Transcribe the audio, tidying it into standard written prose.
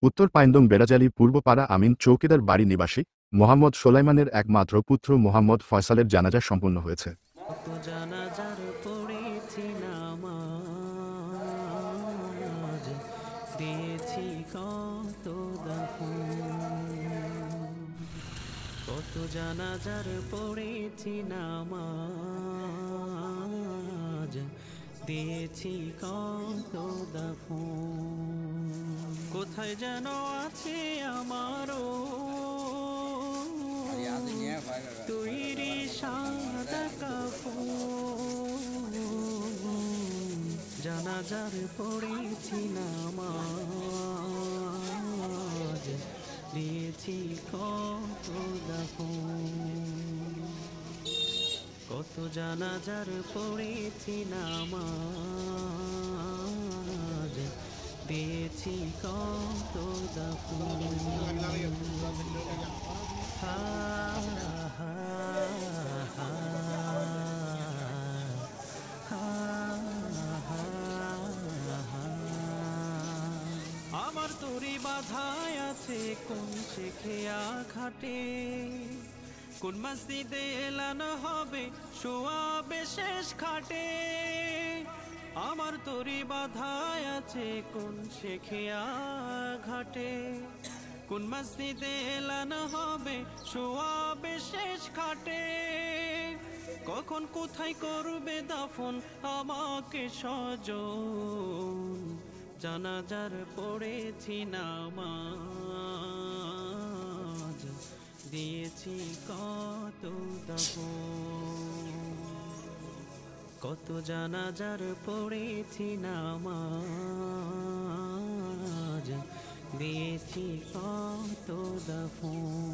উত্তর পাইন্দং বেড়াজালি পূর্বপাড়া আমিন চৌকিদার বাড়ি নিবাসী মোহাম্মদ সোলাইমানের একমাত্র পুত্র মোহাম্মদ ফয়সালের জানাজা সম্পন্ন হয়েছে। কত জানাজার পড়েছি নামাজ, দিয়েছি কত দাফন। কোথায় যেন আছে আমারও তৈরি সাদা কাফন, জানাজার পড়েছি নামাজ, দিয়েছি কত দাফন। কত জানাজার পড়েছি নামাজ, দিয়েছি কত দাফন। আমার তোরি বাধায় আছে কোন শেখিয়া ঘাটে, কোন মসজিদে এলানো হবে শোয়াবে শেষ খাটে। আমার তোরি বাধায় আছে কোন শেখিয়া ঘাটে, কোন মসজিদে এলানো হবে শোয়াবে শেষ খাটে। কখন কোথায় করবে দাফন আমাকে স্বজন, জানাজার পড়েছি নামাজ, দিয়েছি কত দাফন। কত জানাজার পড়েছি নামাজ, দিয়েছি কত দাফন।